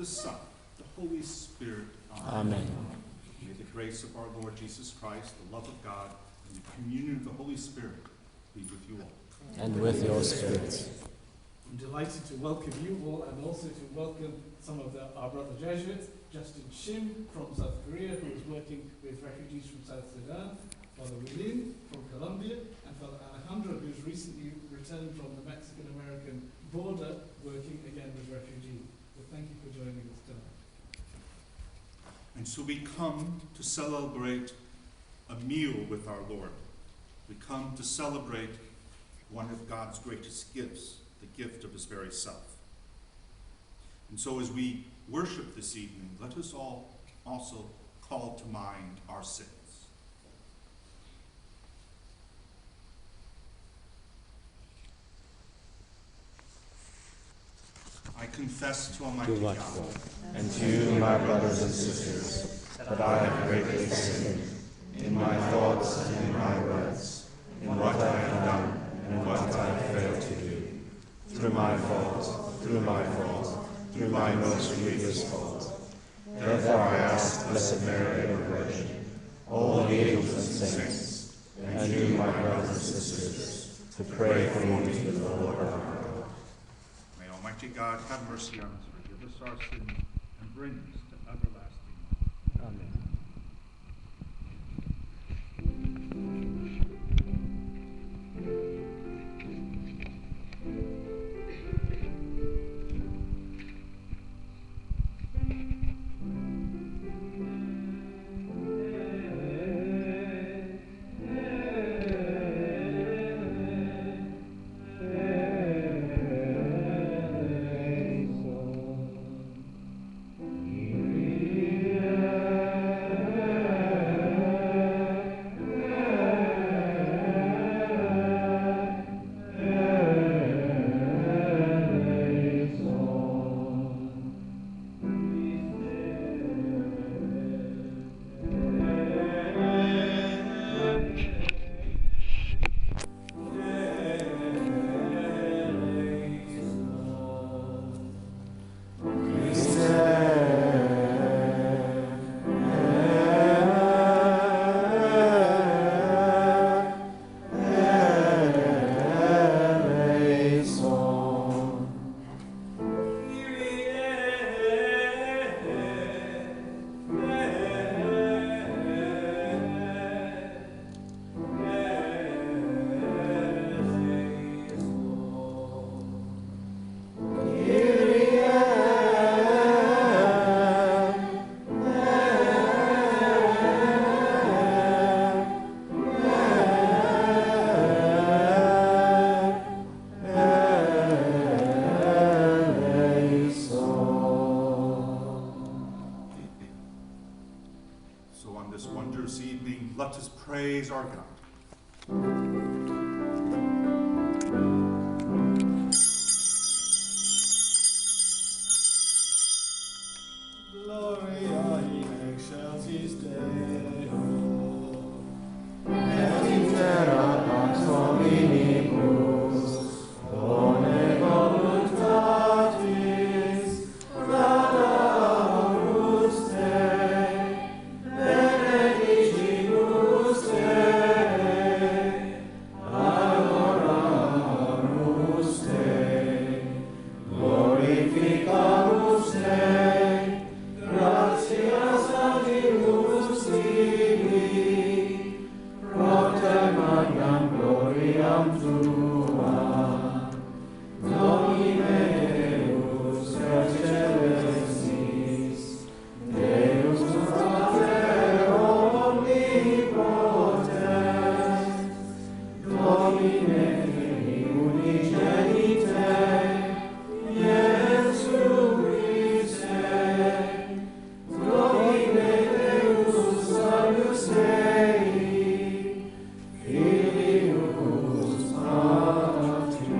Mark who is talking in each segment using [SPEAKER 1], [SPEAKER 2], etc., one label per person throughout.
[SPEAKER 1] the Son, the Holy Spirit.
[SPEAKER 2] Amen.
[SPEAKER 1] May the grace of our Lord Jesus Christ, the love of God, and the communion of the Holy Spirit be with you all.
[SPEAKER 2] And with your spirit.
[SPEAKER 3] I'm delighted to welcome you all and also to welcome some of our brother Jesuits, Justin Shim from South Korea, who is working with refugees from South Sudan, Father William from Colombia, and Father Alejandro, who's recently returned from the Mexican-American border, working again with refugees. So thank you for joining us tonight.
[SPEAKER 1] And so we come to celebrate a meal with our Lord. We come to celebrate one of God's greatest gifts, the gift of his very self. And so as we worship this evening, let us all also call to mind our sins. I confess to Almighty God
[SPEAKER 4] and to you, my brothers and sisters, that I have greatly sinned in my thoughts and in my words, in what I have done and what I have failed to do, through my fault, through my most grievous fault. Therefore I ask Blessed Mary, the Virgin, all the angels and saints, and you, my brothers and sisters, to pray for me to the Lord our God.
[SPEAKER 1] May Almighty God have mercy on us, forgive us our sins, and bring us to everlasting life.
[SPEAKER 2] Amen.
[SPEAKER 4] Yeah.
[SPEAKER 1] praise our God.
[SPEAKER 5] Gloria in excelsis Deo.
[SPEAKER 4] Et in terra pax hominibus, bone voluntatis, rada aurus te, benedicibus te, adoramus te, glorificamus te, gratias adimus tibi, Prote Mariam gloriam tua, Domine Deus per celestis, Deus Pater omnipotens, Domine Filii unigenite, Iesu Christe, Domine Deus salus Dei, Filius Patris,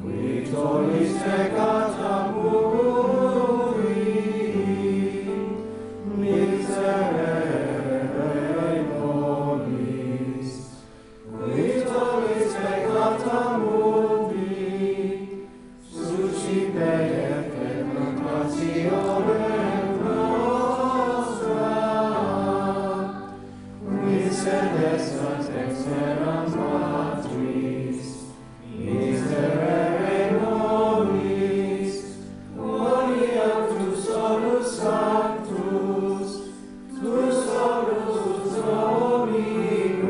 [SPEAKER 4] qui tollis peccata muri, miserere nobis, qui tollis peccata muri, suscipe et peccationem nostra, miserescens exeram Patris, miserere nobis, gloriam tu solus sanctus, tu solus dominus,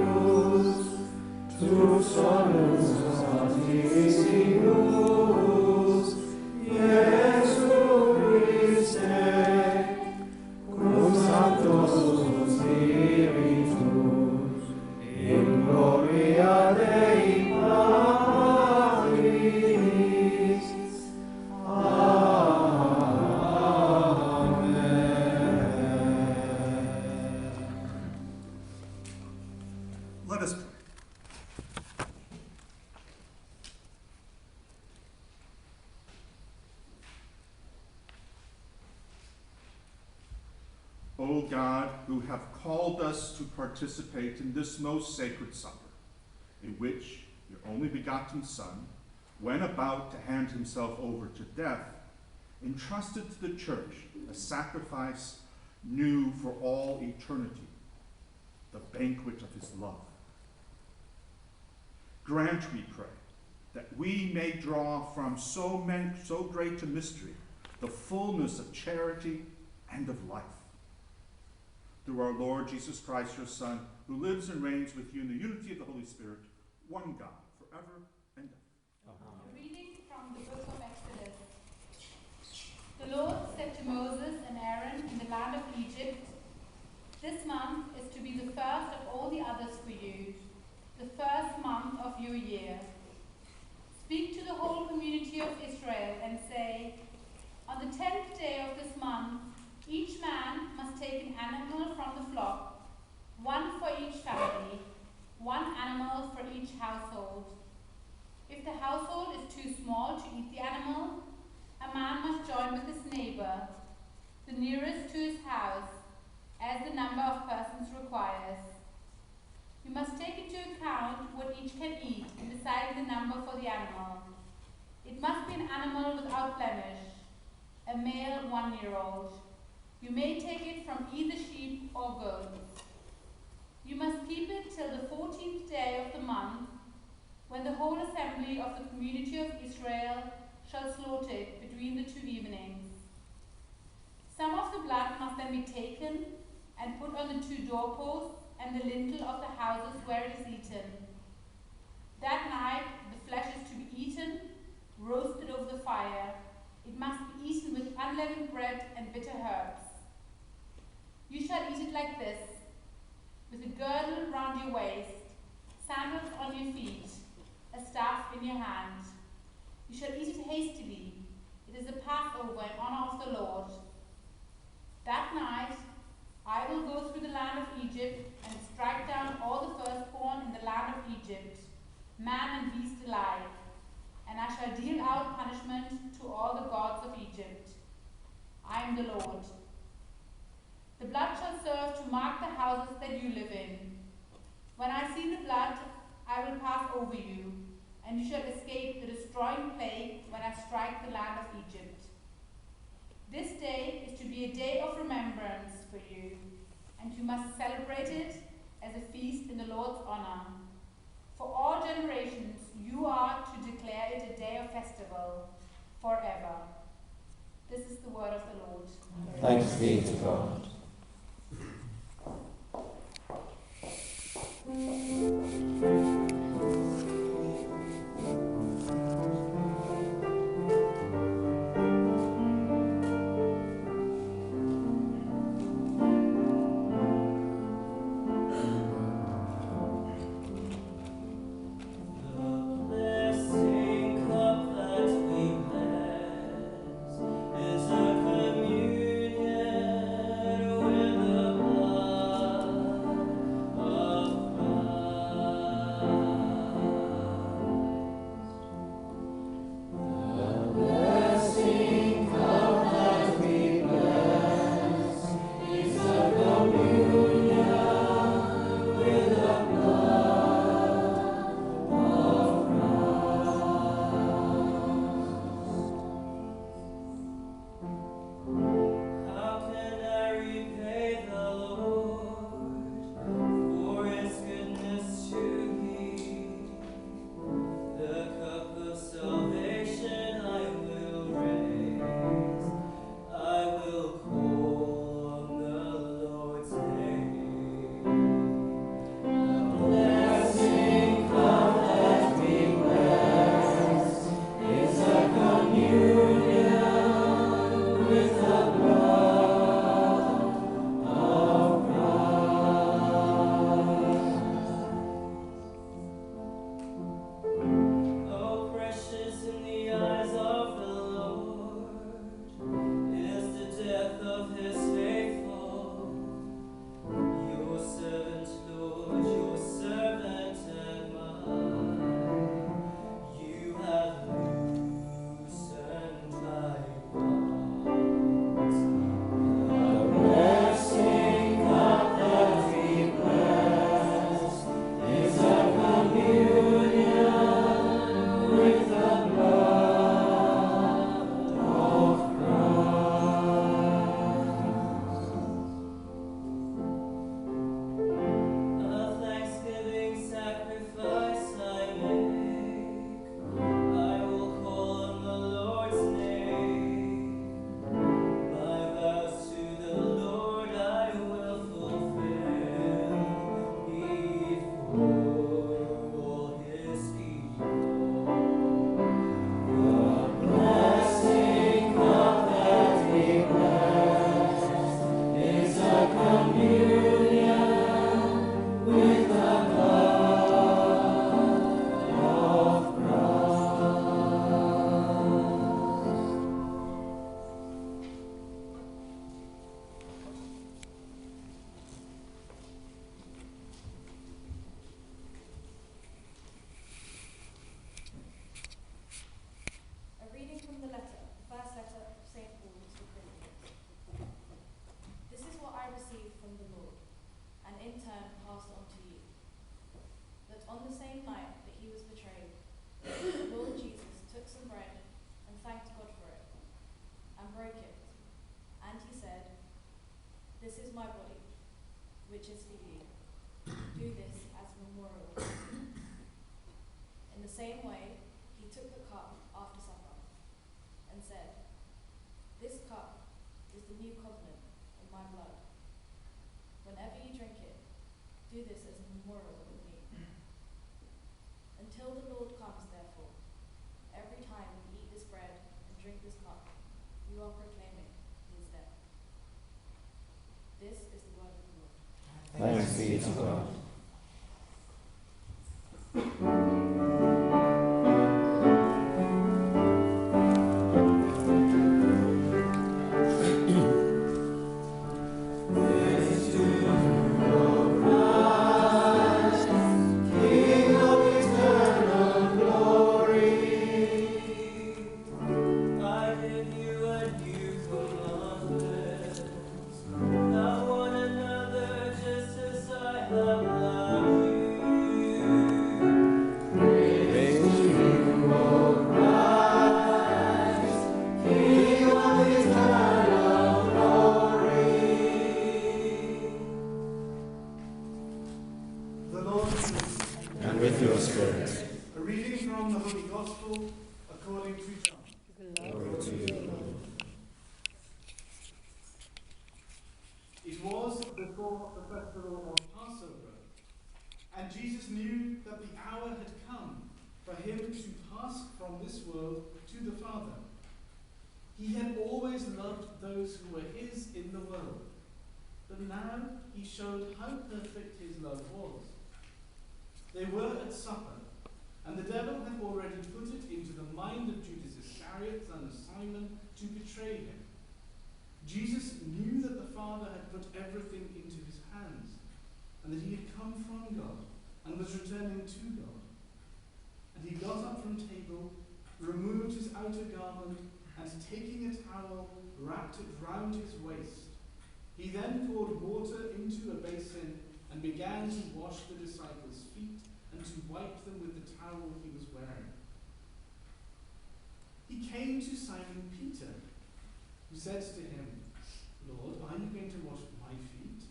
[SPEAKER 4] tu solus santissimus, Iesu Christe, cum Sancto Spiritus, in gloria Dei Patris. Amen.
[SPEAKER 1] Let us pray. O God, who have called us to participate in this most sacred supper, in which your only begotten Son, when about to hand himself over to death, entrusted to the church a sacrifice new for all eternity, the banquet of his love. Grant, we pray, that we may draw from so great a mystery the fullness of charity and of life. Through our Lord Jesus Christ, your Son, who lives and reigns with you in the unity of the Holy Spirit, one God, forever and ever.
[SPEAKER 6] A reading from the book of Exodus. The Lord said to Moses and Aaron in the land of Egypt, "This month is to be the first of all the others for you, the first month of your year. Speak to the whole community of Israel and say, on the 10th day of this month, each man must take an animal from the flock, one for each family, one animal for each household. If the household is too small to eat the animal, a man must join with his neighbor, the nearest to his house, as the number of persons requires. You must take into account what each can eat in deciding the number for the animal. It must be an animal without blemish, a male 1-year-old. You may take it from either sheep or goats. You must keep it till the 14th day of the month, when the whole assembly of the community of Israel shall slaughter it between the 2 evenings. Some of the blood must then be taken and put on the 2 doorposts and the lintel of the houses where it is eaten. That night the flesh is to be eaten, roasted over the fire. It must be eaten with unleavened bread and bitter herbs. You shall eat it like this, with a girdle round your waist, sandals on your feet, a staff in your hand. You shall eat it hastily. It is a Passover in honor of the Lord. That night I will go through the land of Egypt and strike am the Lord. The blood shall serve to mark the houses that you live in. When I see the blood, I will pass over you, and you shall escape the destroying plague when I strike the land of Egypt. This day is to be a day of remembrance for you, and you must celebrate it as a feast in the Lord's honor. For all generations, you are to declare it a day of festival forever. This is the word of the Lord.
[SPEAKER 2] Thanks be to God.
[SPEAKER 4] Thanks be to God.
[SPEAKER 5] I give you a new commandment.
[SPEAKER 3] Jesus knew that the hour had come for him to pass from this world to the Father. He had always loved those who were his in the world, but now he showed how perfect his love was. They were at supper, and the devil had already put it into the mind of Judas Iscariot, son of Simon, to betray him. Jesus knew that the Father had put everything into his hands, and that he had come from God and was returning to God. And he got up from table, removed his outer garment, and taking a towel, wrapped it round his waist. He then poured water into a basin and began to wash the disciples' feet and to wipe them with the towel he was wearing. He came to Simon Peter, who said to him, "Lord, are you going to wash my feet?"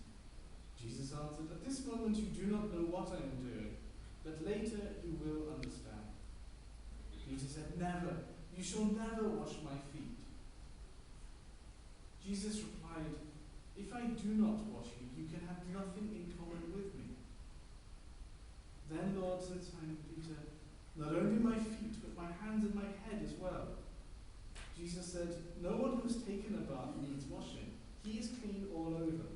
[SPEAKER 3] Jesus answered, "At this moment you do not know what I am doing, but later you will understand." Peter said, "Never. You shall never wash my feet." Jesus replied, "If I do not wash you, you can have nothing in common with me." "Then, Lord," said Simon Peter, "not only my feet, but my hands and my head as well." Jesus said, "No one who has taken a bath needs washing. He is clean all over.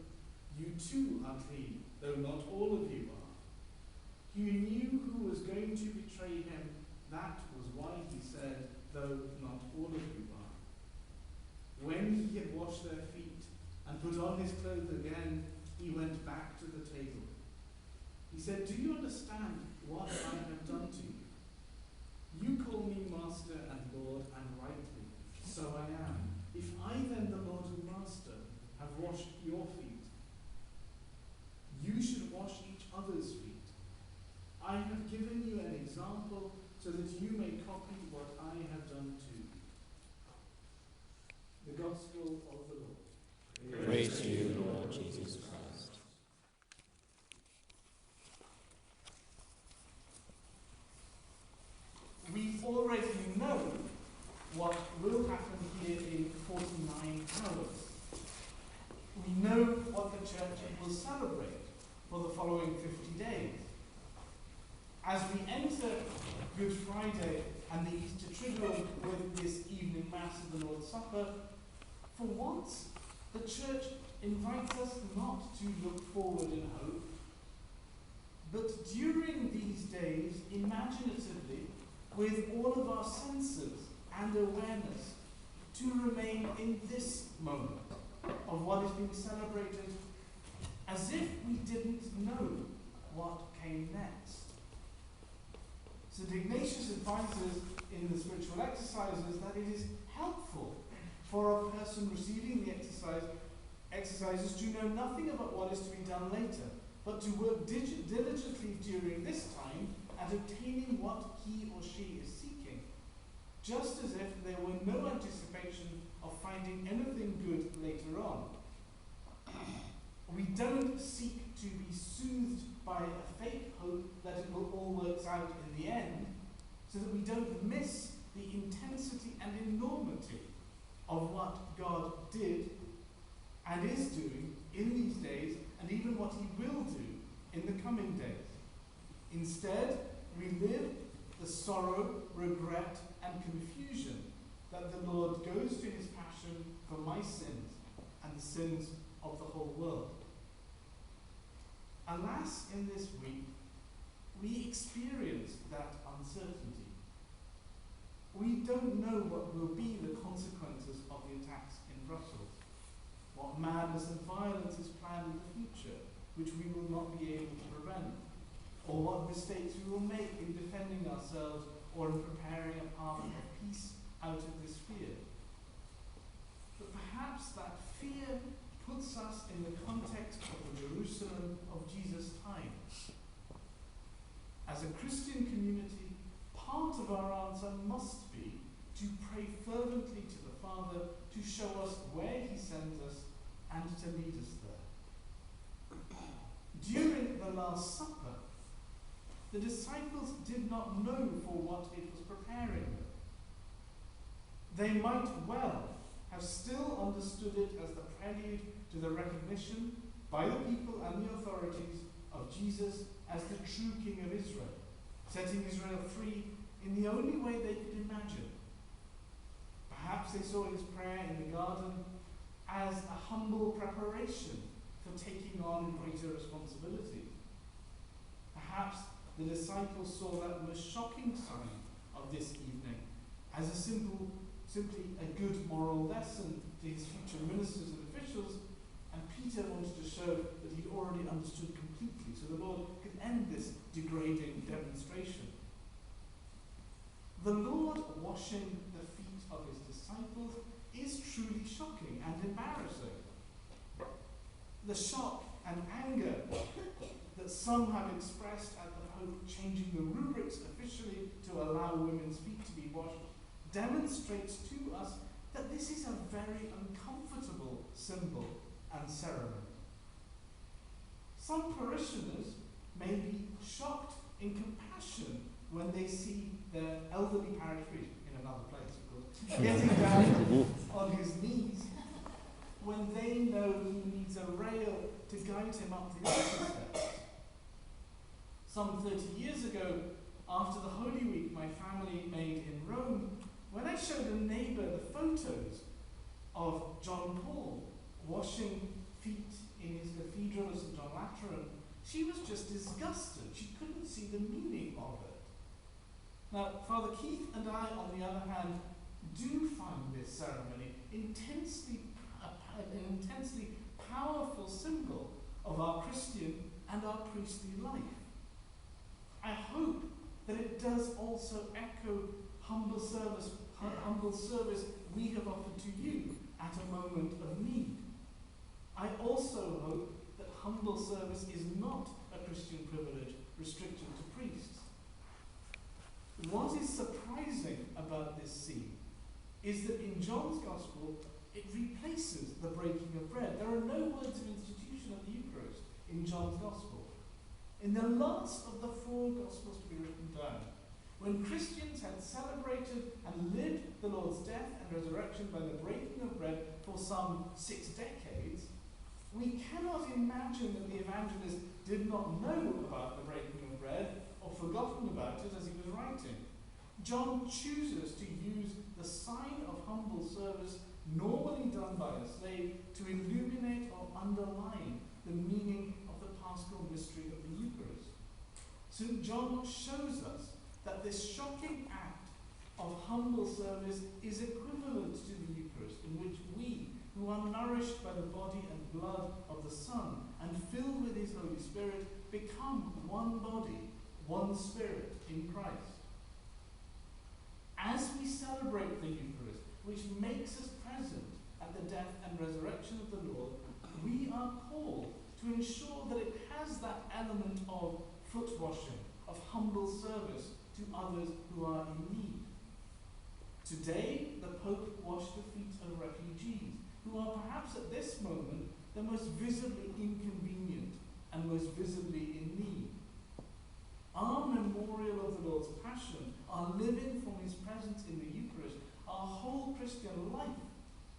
[SPEAKER 3] You too are clean, though not all of you are." He knew who was going to betray him. That was why he said, "Though not all of you are." When he had washed their feet and put on his clothes again, he went back to the table. He said, "Do you understand what I have done to you? You call me Master and Lord, and rightly, so I am. If I then, the Lord and Master, have washed your feet, you should wash each other's feet. I have given you an example so that you may copy what I have done too." The Gospel of the Lord.
[SPEAKER 2] Praise to you, Lord Jesus Christ.
[SPEAKER 3] We already know what will happen here in 49 hours. We know what the church will celebrate for the following 50 days. As we enter Good Friday and the Easter Triduum with this evening Mass of the Lord's Supper, for once the church invites us not to look forward in hope, but during these days, imaginatively, with all of our senses and awareness, to remain in this moment of what is being celebrated, as if we didn't know what came next. St. Ignatius advises in the spiritual exercises that it is helpful for a person receiving the exercises to know nothing about what is to be done later, but to work diligently during this time at obtaining what he or she is seeking, just as if there were no anticipation of finding anything good later on. We don't seek to be soothed by a fake hope that it will all work out in the end, so that we don't miss the intensity and enormity of what God did and is doing in these days, and even what he will do in the coming days. Instead, we live the sorrow, regret, and confusion that the Lord goes to his passion for my sins and the sins of the whole world. Alas, in this week, we experience that uncertainty. We don't know what will be the consequences of the attacks in Brussels, what madness and violence is planned in the future, which we will not be able to prevent, or what mistakes we will make in defending ourselves or in preparing a path of peace out of this fear. But perhaps that fear puts us in the context of the Jerusalem of Jesus' time. As a Christian community, part of our answer must be to pray fervently to the Father to show us where he sends us and to lead us there. During the Last Supper, the disciples did not know for what it was preparing them. They might well have still understood it as the prelude to the recognition by the people and the authorities of Jesus as the true king of Israel, setting Israel free in the only way they could imagine. Perhaps they saw his prayer in the garden as a humble preparation for taking on greater responsibility. Perhaps the disciples saw that most shocking sign of this evening as simply a good moral lesson to his future ministers and officials, and Peter wanted to show that he already understood completely, so the Lord could end this degrading demonstration. The Lord washing the feet of his disciples is truly shocking and embarrassing. The shock and anger that some have expressed at the Pope changing the rubrics officially to allow women's feet to be washed demonstrates to us that this is a very uncomfortable symbol and ceremony. Some parishioners may be shocked in compassion when they see their elderly parish priest, in another place of course, getting down on his knees when they know he needs a rail to guide him up the altar steps. Some 30 years ago, after the Holy Week my family made in Rome, when I showed a neighbour the photos of John Paul washing feet in his cathedral of St. John Lateran, she was just disgusted. She couldn't see the meaning of it. Now, Father Keith and I, on the other hand, do find this ceremony an intensely powerful symbol of our Christian and our priestly life. I hope that it does also echo humble service we have offered to you at a moment of need. I also hope that humble service is not a Christian privilege restricted to priests. What is surprising about this scene is that in John's Gospel, it replaces the breaking of bread. There are no words of institution of the Eucharist in John's Gospel. In the last of the 4 Gospels to be written down, when Christians had celebrated and lived the Lord's death and resurrection by the breaking of bread for some 6 decades, we cannot imagine that the evangelist did not know about the breaking of bread or forgotten about it as he was writing. John chooses to use the sign of humble service normally done by a slave to illuminate or underline the meaning of the paschal mystery of the Eucharist. St. John shows us that this shocking act of humble service is equivalent to the Eucharist, in which we, who are nourished by the body and blood of the Son and filled with his Holy Spirit, become one body, one spirit in Christ. As we celebrate the Eucharist, which makes us present at the death and resurrection of the Lord, we are called to ensure that it has that element of foot washing, of humble service to others who are in need. Today, the Pope washed the feet of refugees, who are perhaps at this moment the most visibly inconvenient and most visibly in need. Our memorial of the Lord's Passion, our living from his presence in the Eucharist, our whole Christian life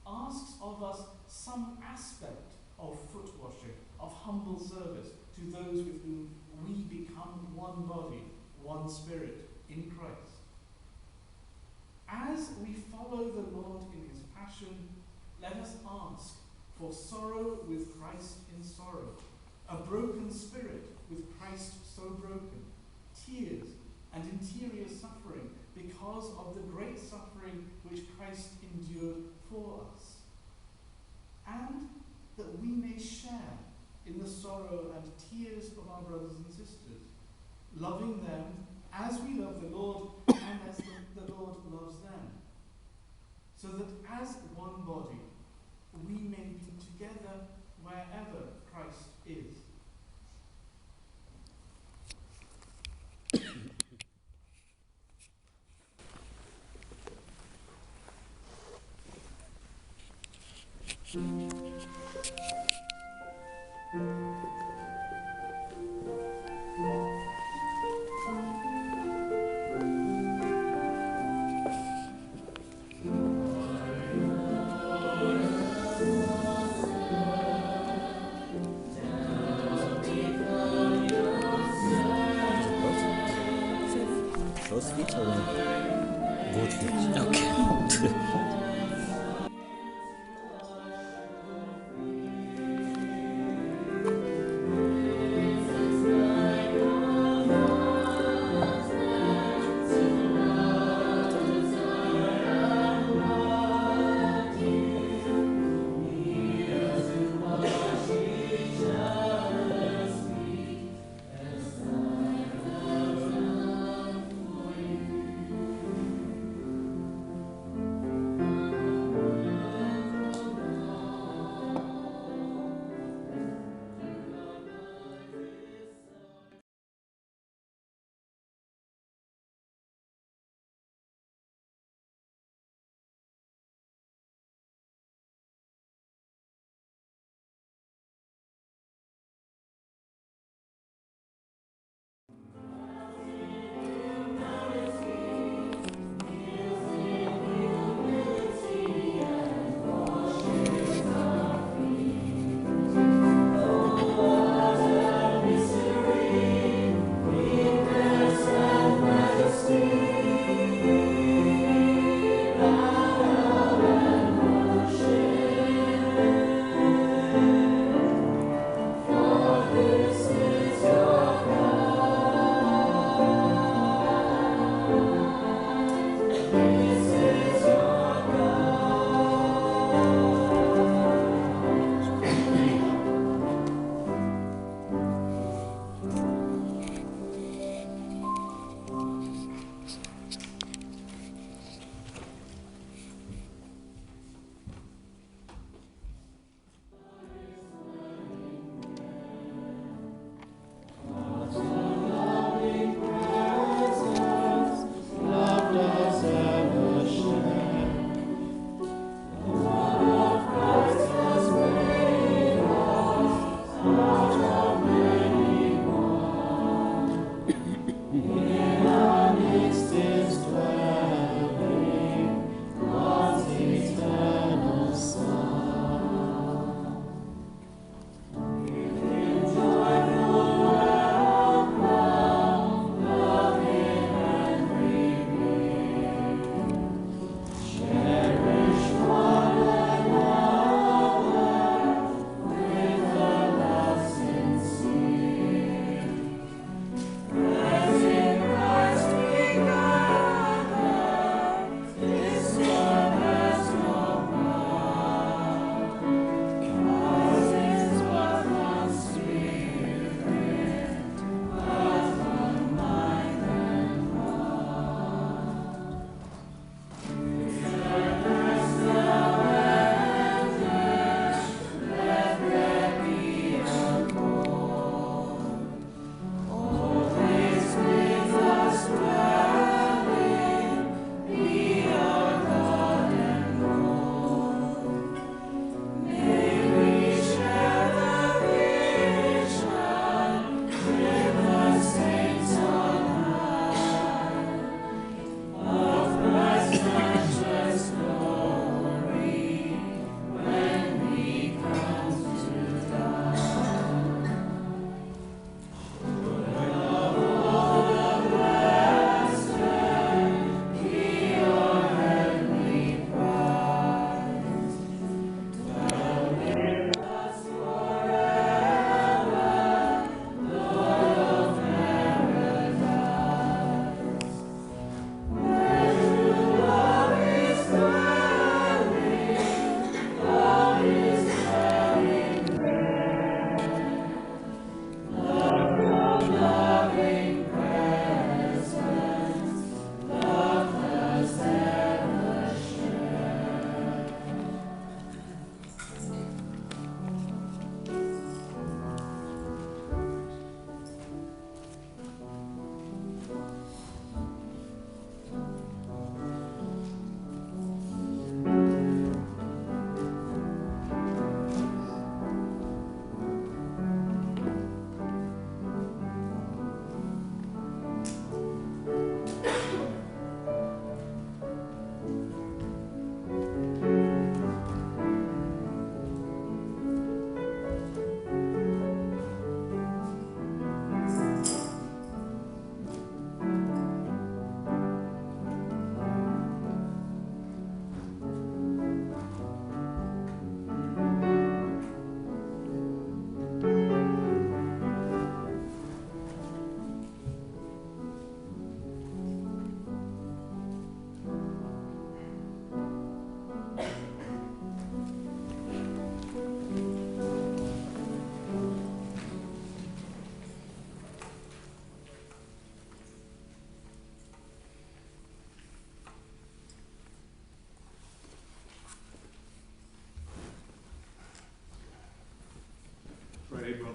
[SPEAKER 3] asks of us some aspect of foot washing, of humble service to those with whom we become one body, one spirit in Christ. As we follow the Lord in his passion, let us ask for sorrow with Christ in sorrow, a broken spirit with Christ so broken, tears and interior suffering because of the great suffering which Christ endured for us, and that we may share in the sorrow and tears of our brothers and sisters, loving them as we love the Lord and as the Lord loves them, so that as one body we may be together wherever Christ is.
[SPEAKER 2] Before your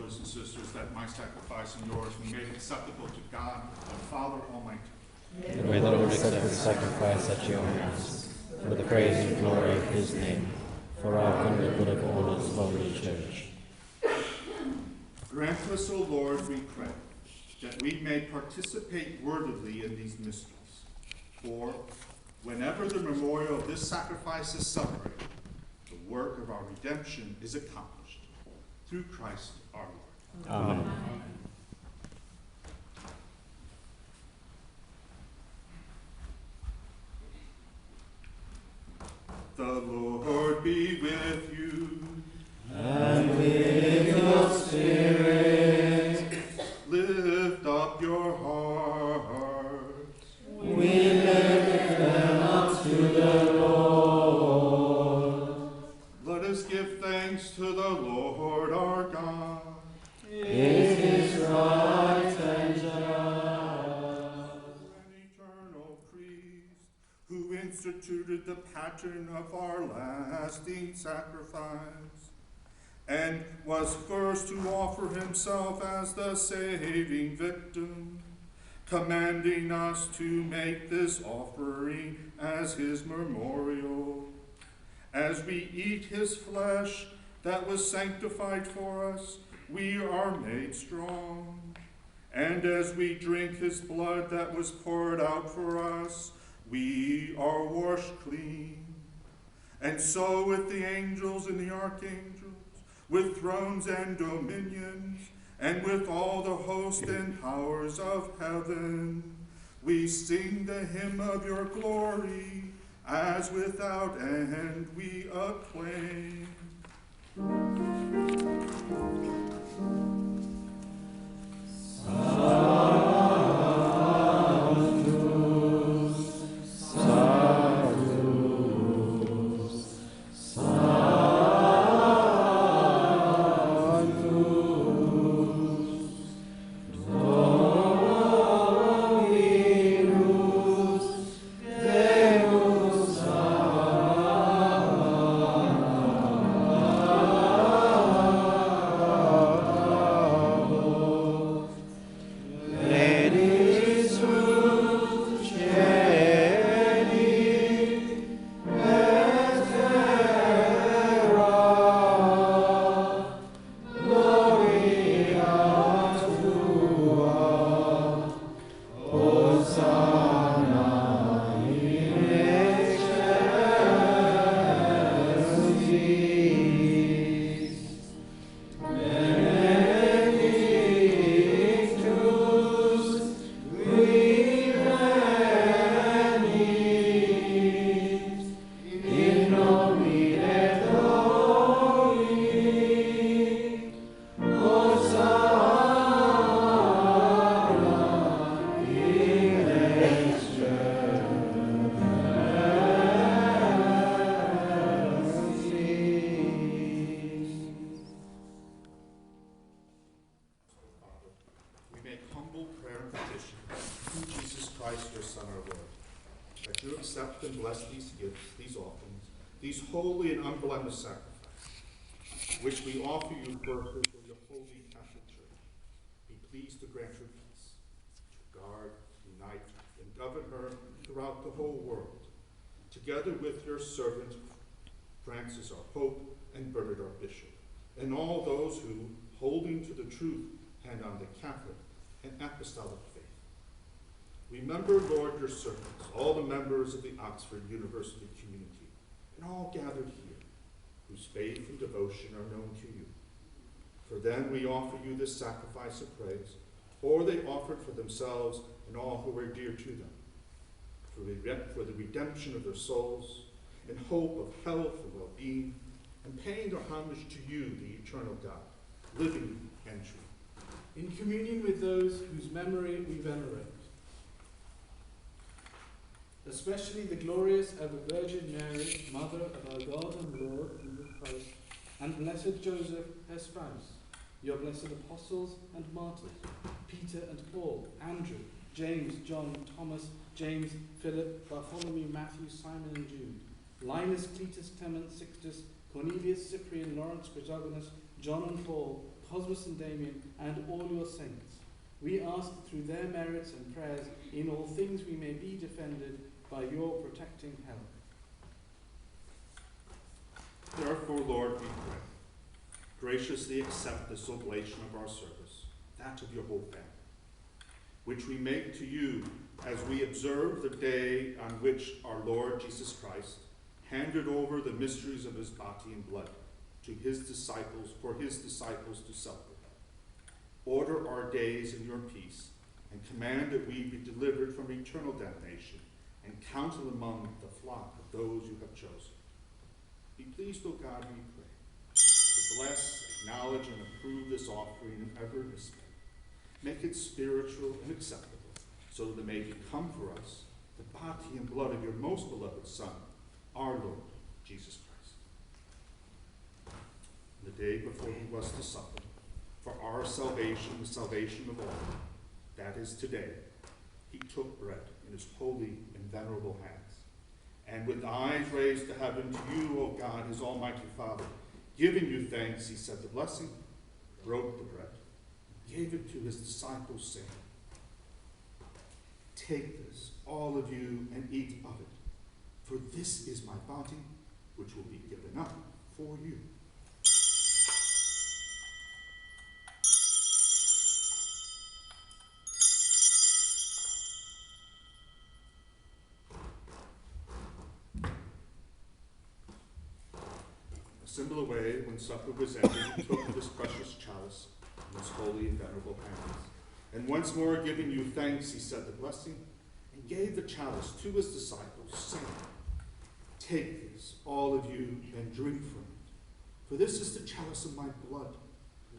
[SPEAKER 1] brothers and sisters, that my sacrifice and yours be made acceptable to God, the Father Almighty.
[SPEAKER 2] And may the Lord accept the sacrifice at your hands, for the praise and glory of his name, for our good and the good of all his holy church.
[SPEAKER 1] Grant us, O Lord, we pray, that we may participate worthily in these mysteries. For whenever the memorial of this sacrifice is celebrated, the work of our redemption is accomplished. Through Christ our Lord.
[SPEAKER 2] Amen.
[SPEAKER 1] The Lord be with you.
[SPEAKER 5] And with your spirit,
[SPEAKER 1] Lift up your hearts.
[SPEAKER 5] we lift them up to the Lord.
[SPEAKER 1] Let us give thanks to the Lord our God.
[SPEAKER 5] It is right and just.
[SPEAKER 1] An eternal priest, who instituted the pattern of our lasting sacrifice, and was first to offer himself as the saving victim, commanding us to make this offering as his memorial. As we eat his flesh that was sanctified for us, we are made strong. And as we drink his blood that was poured out for us, we are washed clean. And so with the angels and the archangels, with thrones and dominions, and with all the host and powers of heaven, we sing the hymn of your glory, as without end we acclaim. Accept and bless these gifts, these offerings, these holy and unblemished sacrifices, which we offer you first for your holy Catholic Church. Be pleased to grant her peace, to guard, unite, and govern her throughout the whole world, together with your servant Francis, our Pope, and Bernard, our Bishop, and all those who, holding to the truth, hand on the Catholic and Apostolic faith. Remember, Lord, your servants, all the members of the Oxford University community, and all gathered here, whose faith and devotion are known to you. For them we offer you this sacrifice of praise, or they offered for themselves and all who were dear to them, for the redemption of their souls, in hope of health and well-being, and paying their homage to you, the eternal God, living and true.
[SPEAKER 3] In communion with those whose memory we venerate, especially the glorious ever Virgin Mary, Mother of our God and Lord Jesus Christ, and blessed Joseph, her spouse, your blessed apostles and martyrs, Peter and Paul, Andrew, James, John, Thomas, James, Philip, Bartholomew, Matthew, Simon and Jude, Linus, Cletus, Clement, Sixtus, Cornelius, Cyprian, Lawrence, Chrysogonus, John and Paul, Cosmas and Damien, and all your saints. We ask that through their merits and prayers, in all things we may be defended by your protecting help.
[SPEAKER 1] Therefore, Lord, we pray, graciously accept this oblation of our service, that of your whole family, which we make to you as we observe the day on which our Lord Jesus Christ handed over the mysteries of his body and blood to his disciples, for his disciples to celebrate. Order our days in your peace, and command that we be delivered from eternal damnation, and counted among the flock of those you have chosen. Be pleased, O God, we pray, to bless, acknowledge, and approve this offering in every respect. Make it spiritual and acceptable, so that it may become for us the body and blood of your most beloved Son, our Lord, Jesus Christ. The day before he was to suffer, for our salvation, the salvation of all, that is today, he took bread in his holy and venerable hands, and with eyes raised to heaven to you, O God, his almighty Father, giving you thanks, he said the blessing, broke the bread, gave it to his disciples, saying, "Take this, all of you, and eat of it, for this is my body, which will be given up for you." A similar way, when supper was ended, he took this precious chalice in his holy and venerable hands, and once more giving you thanks, he said the blessing, and gave the chalice to his disciples, saying, "Take this, all of you, and drink from it, for this is the chalice of my blood,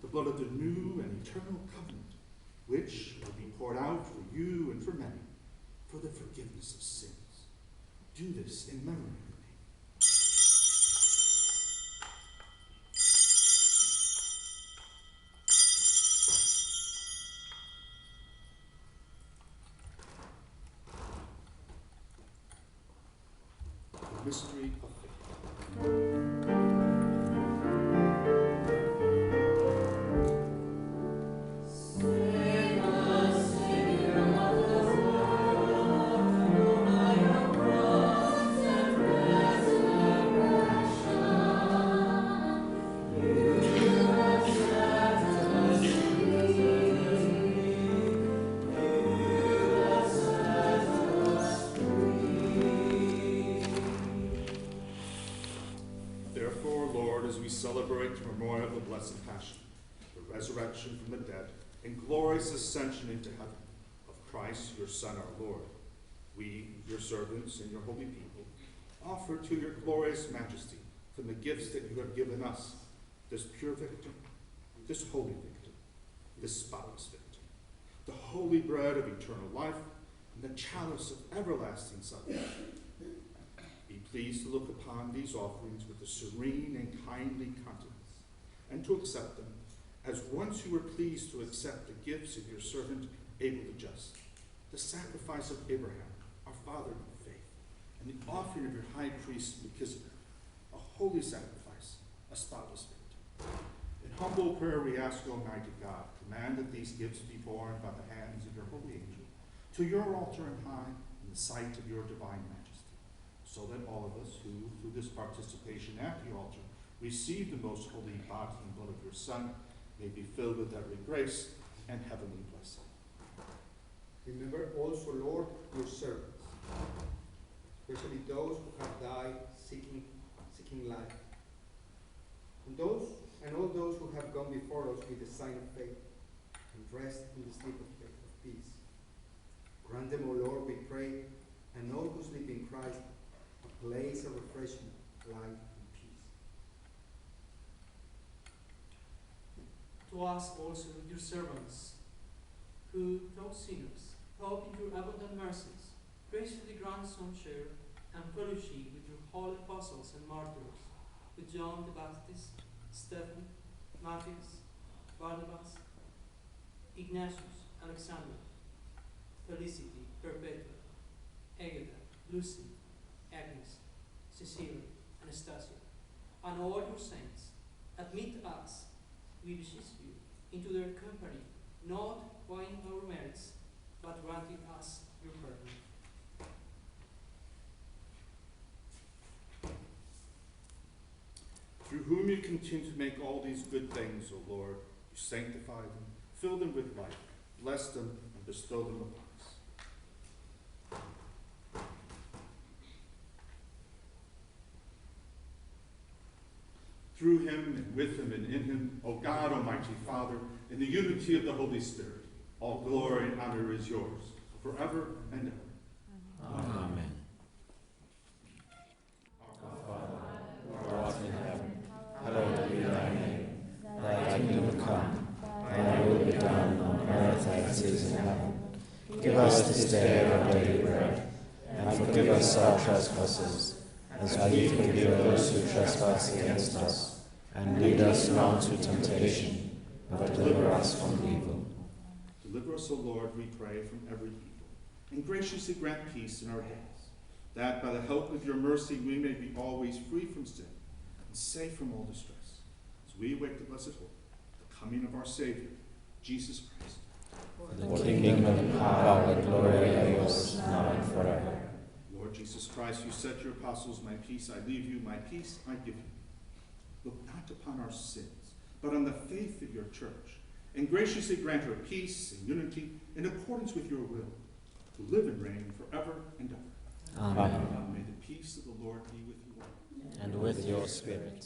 [SPEAKER 1] the blood of the new and eternal covenant, which will be poured out for you and for many, for the forgiveness of sins. Do this in memory of me." The mystery of faith. Therefore, Lord, as we celebrate the memorial of the Blessed Passion, the resurrection from the dead, and glorious ascension into heaven of Christ, your Son, our Lord, we, your servants and your holy people, offer to your glorious majesty from the gifts that you have given us, this pure victim, this holy victim, this spotless victim, the holy bread of eternal life, and the chalice of everlasting salvation. Be pleased to look upon these offerings with a serene and kindly countenance, and to accept them as once you were pleased to accept the gifts of your servant Abel the just, the sacrifice of Abraham, our father in faith, and the offering of your high priest Melchizedek, a holy sacrifice, a spotless victim. In humble prayer we ask, Almighty God, command that these gifts be borne by the hands of your holy angel to your altar in high in the sight of your divine majesty, so that all of us who, through this participation at the altar, receive the most holy body and blood of your Son, may be filled with every grace and heavenly blessing.
[SPEAKER 7] Remember also, Lord, your servants, especially those who have died seeking life, and all those who have gone before us with the sign of faith, and rest in the sleep of peace. Grant them, O Lord, we pray, and all who sleep in Christ, a place of refreshment, light, and peace.
[SPEAKER 8] To us also, your servants, who, though sinners, hope in your abundant mercies, graciously grant some share and fellowship with your holy apostles and martyrs, with John the Baptist, Stephen, Matthias, Barnabas, Ignatius, Alexander, Felicity, Perpetua, Agatha, Lucy, Agnes, Cecilia, Anastasia, and all your saints. Admit us, we beseech you, into their company, not by our merits, but granting us your pardon.
[SPEAKER 1] Through whom you continue to make all these good things, O Lord, you sanctify them, fill them with life, bless them, and bestow them upon us. Through him, and with him, and in him, O God, Almighty Father, in the unity of the Holy Spirit, all glory and honor is yours, forever and ever.
[SPEAKER 2] Amen. Our Father, who art in heaven, hallowed be thy name. Thy kingdom come, thy will be done on earth as it is in heaven. Give us this day our daily bread, and forgive us our trespasses, as we forgive those who trespass against us. And lead us not into temptation, but deliver us from evil.
[SPEAKER 1] Deliver us, O Lord, we pray, from every evil, and graciously grant peace in our days, that by the help of your mercy we may be always free from sin and safe from all distress, as we await the blessed hope, the coming of our Savior, Jesus Christ.
[SPEAKER 2] The kingdom and power and glory are yours, now and forever.
[SPEAKER 1] Lord Jesus Christ, you said to your apostles, my peace I leave you, my peace I give you. Look not upon our sins, but on the faith of your church, and graciously grant her peace and unity in accordance with your will, who live and reign forever and ever.
[SPEAKER 2] Amen.
[SPEAKER 1] And may the peace of the Lord be with you all.
[SPEAKER 2] And with your spirit.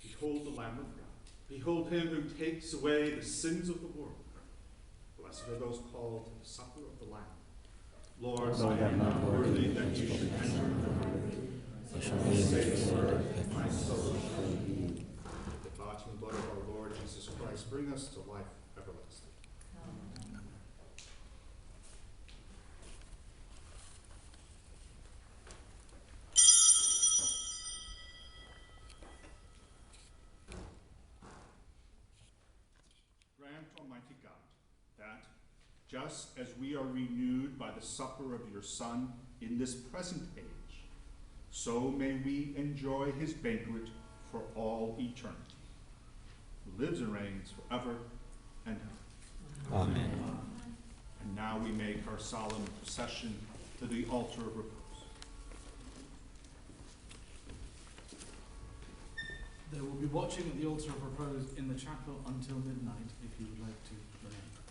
[SPEAKER 1] Behold the Lamb of God. Behold him who takes away the sins of the world. Blessed are those called to the supper of the Lamb. Lord, I am not worthy that you should enter my soul shall be. The body and blood of our Lord Jesus Christ bring us to life everlasting. Grant, Almighty God, that just as we are renewed by the supper of your Son in this present age, so may we enjoy his banquet for all eternity, who lives and reigns forever and ever.
[SPEAKER 2] Amen.
[SPEAKER 1] And now we make our solemn procession to the altar of repose.
[SPEAKER 3] They will be watching at the altar of repose in the chapel until midnight if you would like to remain.